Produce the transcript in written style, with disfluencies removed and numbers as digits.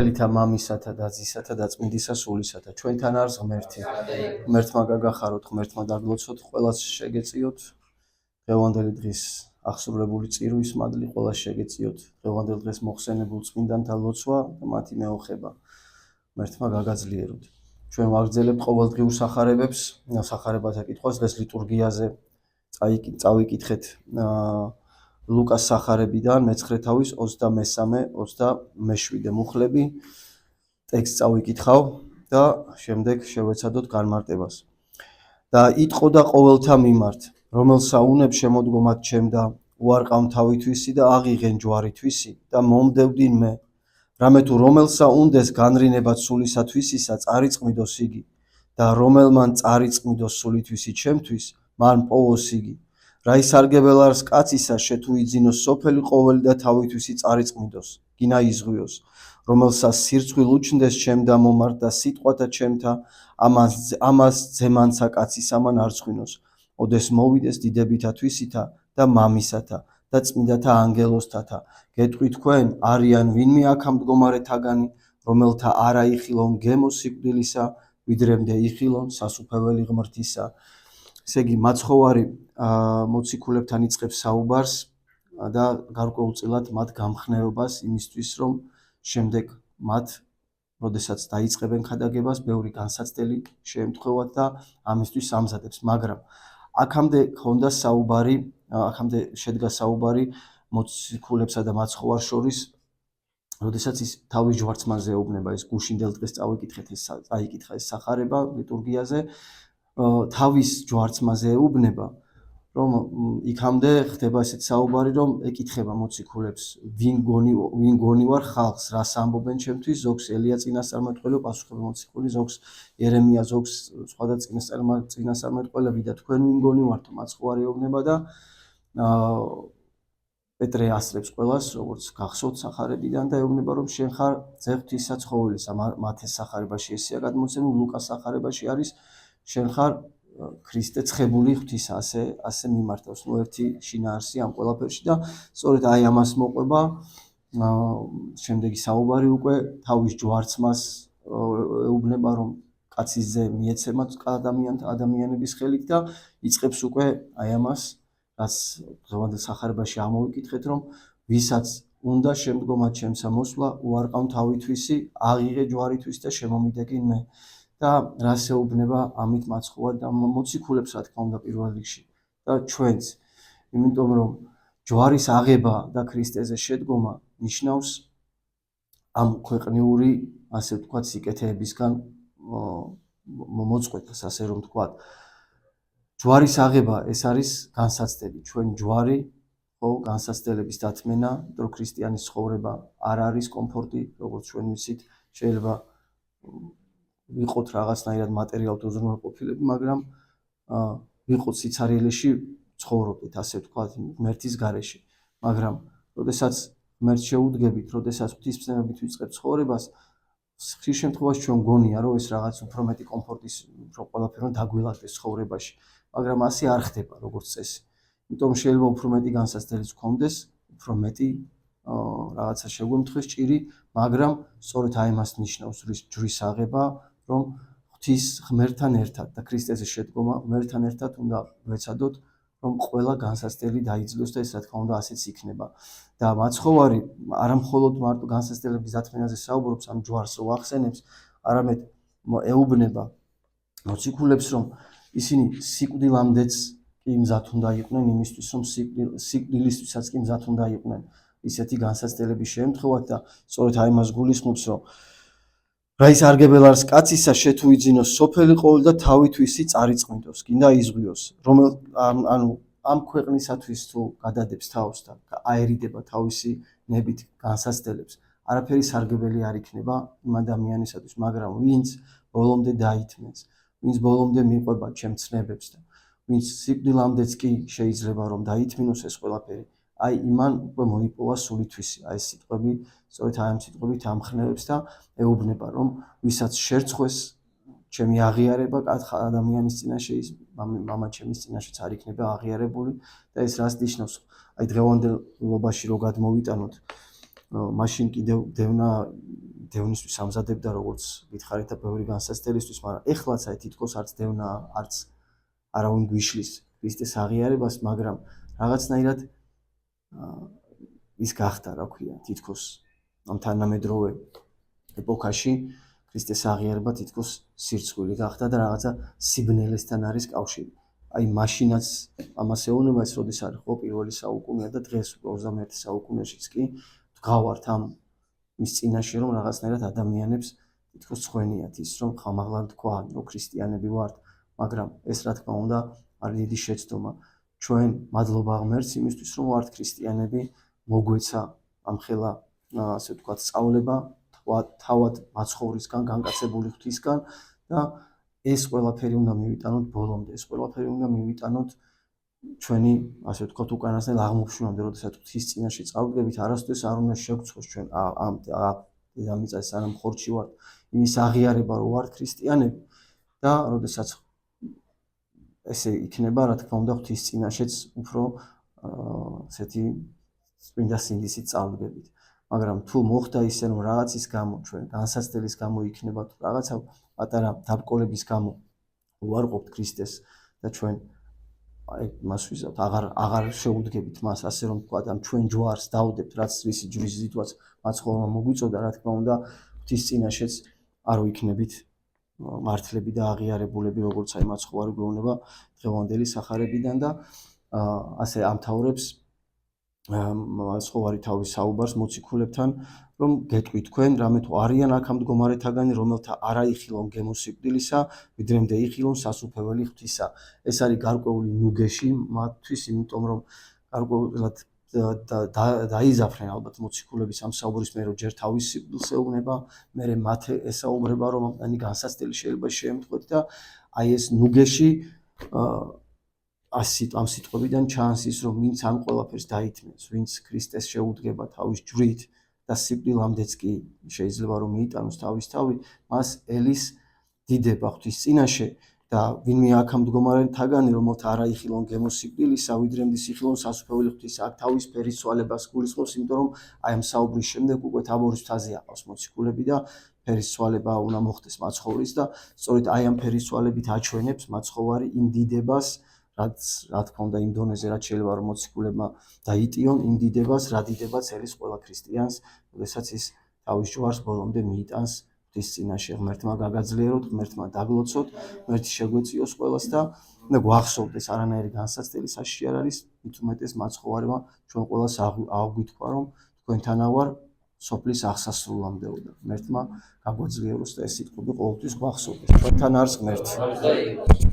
ხელითა მამისათა და ძისათა და წმინდისა სულისათა. ჩვენთან არის ღმერთი. ღმერთმა გაგახაროთ, ღმერთმა დაგლოცოთ, ყველას შეგეწიოთ. დღევანდელი დღის აღსრულებული წირვის მადლი ყველას შეგეწიოთ. დღევანდელ დღეს მოხსენებულ წმინდანთა ლოცვა და მათი მეოხება. ღმერთმა გაგაძლიეროთ. ჩვენ ვაგრძელებთ ყოველდღიურ სახარებებს, სახარებათა კითხვას დღეს ლიტურგიაზე წავიკითხეთ ლუკას სახარებიდან მე-9 თავის 23-27 მუხლები ტექსტს წავიკითხავ და შემდეგ შევეცადოთ განმარტებას. და იტყო და ყოველთა მიმართ, რომელსა უნებ შემოდგომად ჩემდა, უარყავ თავითვისი და აღიღენ ჯვარითვისი და მომდევდინ მე. რამე თუ რომელსა უნდეს განრინებად სულისათვისისა წარიწყმიდოს იგი და რომელმან წარიწყმიდოს სულითვისი ჩემთვის, მან პოვოს იგი. რა ისარგებელ არის კაცისა შეთუ იძინოს სოფელი ყოველი და თავითვისი წარიწყმიდოს, გინა იზღვიოს. რომელსაც სირცხვილ უჩნდეს ჩემდა მომართ და სიტყვათა ჩემთა, ამას ძემანცა კაცისამან არ ცხვინოს. ოდეს მოვიდეს დიდებითა თვისითა და მამისათა და წმინდათა ანგელოზთათა. გეტყვი თქვენ, არიან ვინმე აქ ამ მდგომარეთაგანი, რომელთა არა იხილონ გემო სიკვდილისა, ვიდრემდე იხილონ სასუფეველი ღმრთისა. ესე იგი, მაცხოვარი მოციქულებთან იწყებს საუბარს და გარკვეულწილად მათ გამხნევებას იმისთვის, რომ შემდეგ მათ, როდესაც დაიწყებენ ქადაგებას, ბევრი განსაცდელი შეემთხვევათ და ამისთვის ამზადებს. მაგრამ აქამდე შედგა საუბარი მოციქულებსა და მაცხოვარს შორის, როდესაც ის თავის ჯვარცმანზე ეუბნება, ეს გუშინდელ დღეს წაიკითხა ეს სახარება ლიტურგიაზე, თავის ჯვარცმაზე ეუბნება, რომ იქამდე ხდება ესეთ საუბარი, რომ ეკითხება მოციქულებს, ვინ გონი ვარ ხალხს, რას ამბობენ ჩემთვის, ზოგს ელია წინასწარმეტყველი პასუხობენ მოციქული, ზოგს ერემია, ზოგს სხვა წინასწარმეტყველები და თქვენ ვინ გონი ვართ, მაცხოვარი ეუბნება და პეტრე ასწრებს ყველას, როგორც გახსოვთ სახარებიდან და ეუბნება, რომ შენ ხარ ძე ღვთისა ცხოველისა. მათეს სახარებაში ესეა გადმოცემული, ლუკას სახარებაში არის შენ ხარ ქრისტე ცხებული ღვთისა, ასე მიმართავს. ერთი შინაარსი ამ ყველაფერში და სწორედ აი ამას მოყვება შემდეგი საუბარი უკვე თავის ჯვარცმას ეუბნება, რომ კაცის ძე მიეცემა ადამიანების ხელით და იწყებს უკვე აი ამას, რაც დღევანდელ სახარებაში ამოვიკითხეთ, რომ ვისაც უნდა შემდგომად ჩემსა მოსვლა, უარყავ თავითვისი, აღიღე ჯვარითვის და შემომიდეგინ მე. და რას ეუბნება ამით მაცხოვარი და მოციქულებს, რა თქმა უნდა, პირველ რიგში და ჩვენც. იმიტომ რომ ჯვარის აღება და ქრისტეზე შედგომა ნიშნავს ამ ქვეყნიური, ასე ვთქვათ, სიკეთეებისგან მოწყვეტას, ასე რომ ვთქვათ. ჯვარის აღება ეს არის განსაცდელი, ჩვენი ჯვარი, ხო, განსაცდელების დათმენა, რომ ქრისტიანის ცხოვრება არ არის კომფორტი, როგორც ჩვენ ვიცით, შეიძლება ვიყოთ რაღაცნაირად მატერიალურად უზრუნველყოფილები, მაგრამ ვიყოთ სიცარიელეში ცხოვრობდეთ, ასე ვთქვათ, ღმერთის გარეშე. მაგრამ როდესაც ღმერთს შეუდგებით, როდესაც ღვთისმსემებით ვიწყებთ ცხოვრებას, ხშირ შემთხვევაში ჩვენ გონია, რომ ეს რაღაც უფრო მეტი კომფორტის, უფრო ყველაფერი დაგვილაგდეს ცხოვრებაში, მაგრამ ასე არ ხდება, როგორც წესი. იმიტომ შეიძლება უფრო მეტი განსაცდელიც გქონდეს, უფრო მეტი რაღაცა შეგვემთხვეს ჭირი, მაგრამ სწორედ აი ამას ნიშნავს ჯვრის აღება, რომ ღვთის ღმერთთან ერთად და ქრისტეზე შედგომა ღმერთთან ერთად უნდა ვეცადოთ, რომ ყველა განსაცდელი დაიძლოს და ეს რა თქმა უნდა ასეც იქნება. და მაცხოვარი არა მხოლოდ მარტო განსაცდელების დათმენაზე საუბრობს, ამ ჯვარს რო ახსენებს, არამედ ეუბნება მოციქულებს, რომ ისინი სიკვდილამდეც კი მზად უნდა იყვნენ იმისთვის, რომ სიკვდილისთვისაც კი მზად უნდა იყვნენ. ისეთი განსაცდელები შეემთხვევათ და სწორედ აი მას გულისხმობს, რომ რა ისარგებელ არის კაცისა შეთუ იძინოს სოფელი ყოველი და თავითვისი წარიწყმიდოს, გინდა იზღვიოს. ანუ ამ ქვეყნისათვის თუ გადადებს თავს და აერიდება თავისი ნებით განსაცდელებს, არაფერი სარგებელი არ იქნება იმ ადამიანისათვის, მაგრამ ვინც ბოლომდე დაითმენს, ვინც ბოლომდე მიყვება ჩემ ცნებებს და ვინც სიკვდილამდეც კი შეიძლება რომ დაითმინოს ეს ყველაფერი, აი იმან უკვე მოიპოვა სულითვისი. აი ეს სიტყვები, სწორედ აი ამ სიტყვებით ამხნევებს და ეუბნება, რომ ვისაც შერცხვეს ჩემი აღიარება ადამიანის წინაშე, ის მამა ჩემის წინაშეც არ იქნება აღიარებული და ეს რას ნიშნავს? აი დღევანდელობაში რო გადმოვიტანოთ, მაშინ კიდევ დევნა დევნისთვის ამზადებდა, როგორც გითხარით და ბევრი განსაცდელისთვის, მაგრამ ეხლაც აი თითქოს არც დევნა, არც არავინ გვიშლის ქრისტეს აღიარებას, მაგრამ რაღაცნაირად ის გახდა, რა ქვია, თითქოს ამ თანამედროვე ეპოქაში ქრისტეს აღიარება თითქოს სირცხვილი გახდა და რაღაცა სიბნელესთან არის კავშირი. აი მაშინაც ამას ეუბნება ეს როდის არის ხო პირველი საუკუნეა და დღეს 21 საუკუნეშიც კი ვდგავართ ამ მის წინაშე რომ რაღაცნაირად ადამიანებს თითქოს ცხვენიათ ის რომ ხამაღლად თქვა რომ ქრისტიანები ვართ, მაგრამ ეს რა თქმა უნდა არის დიდი შეცდომა. ჩვენ მადლობა ღმერთს იმისთვის რომ ვართ ქრისტიანები, მოგვეცა ამხელა ასე ვთქვათ სწავლება თავად მაცხოვრისგან, განკაცებული ღვთისგან და ეს ყველაფერი უნდა მივიტანოთ ბოლომდე, ეს ყველაფერი უნდა მივიტანოთ ჩვენი, ასე ვთქვათ, უკანასკნელ აღმოფშვენამდე, როდესაც ღვთის წინაშე წავდგებით, არასდროს არ უნდა შევგცხოს ჩვენ ამ დედამიწაზე სანამ ხორცში ვართ, იმის აღიარება რომ ვართ ქრისტიანები და როდესაც ესე იქნება, რა თქმა უნდა, ღვთის წინაშეც უფრო ესეთი წმინდა სინდისით წავდგებით. მაგრამ თუ მოხდა ისე რომ რაღაცის გამო ჩვენ განსაცდელის გამო იქნება თუ რაღაცა პატარა დაბრკოლების გამო უარყოფთ ქრისტეს და ჩვენ აი მას ვიზავთ აღარ შეუდგებით მას ასე რომ თქვა და ჩვენ ჯვარს დავდებთ რაც ვისი ჯვრის ზითვაც მაცხოვრმა მოგვიწოდა რა თქმა უნდა ღვთის წინაშეც არ ვიქნებით მართლები და აღიარებულები როგორც აი მაცხოვარი გვეუბნება დღევანდელი სახარებიდან და ასე ამთავრებს მაცხოვარი თავის საუბარს მოციქულებთან რომ გეტყვით თქვენ რამე თუ არიან აქ ამ მდგომარეთაგანი რომელთა არა იხილონ გემოსიკვდილისა ვიდრემდე იხილონ სასუფეველი ღვთისა ეს არის გარკვეული ნუგეში მათთვის იმიტომ რომ გარკვეულად დაიზაფრენ ალბათ მოციქულების ამ საუბრის მე რომ ჯერ თავის სიკვდილს ეუბნება მე მათ ესაუბრება რომ ამანი განსაცდელი შეიძლება შეემთხვეთ და აი ეს ნუგეში ამ სიტყვებიდან ჩანს ის რომ ვინც ამ ყველაფერს დაითმევს ვინც ქრისტეს შეუდგება თავის ჯვრით და სიკვდილამდეც კი შეიძლება რომ მიიტანოს თავის თავი მას ელის დიდება ღვთის წინაშე და ვინმე აქ ამ მდგომარეთაგანი რომელთა არა იხილონ გემოსიკვდილისა ვიდრემდე იხილონ სასუფეველი ღვთისა აქ თავის ფერისცვალებას გულისხმობს იმიტომ რომ აი ამ საუბრის შემდეგ უკვე თაბორის მთაზე აყავს მოციქულები და ფერისცვალება უნდა მოხდეს მაცხოვრის და სწორედ აი ამ ფერისცვალებით აჩვენებს მაცხოვარი იმ დიდებას რაც რა თქმა უნდა იმ დონეზე რაც შეიძლება რომ მოციქულებმა დაიტიონ იმ დიდებას რა დიდებაც ელის ყველა ქრისტიანს როდესაც ის თავის ჯვარს ბოლომდე მიიტანს ღვთის წინაშე ღმერთმა გაგაძლიეროთ ღმერთმა დაგლოცოთ ღმერთი შეგვეციოს ყველას და გვახსოვდეს არანაირი განსაცდელი საშიში არ არის მით უმეტეს მაცხოვარმა ჩვენ ყველას აღვგვითქვა რომ თქვენთანა ვარ სოფლის აღსასრულამდეო და ღმერთმა გაგვაძლიეროს და ეს სიტყვები ყოველთვის გვახსოვდეს თქვენთან არის ღმერთი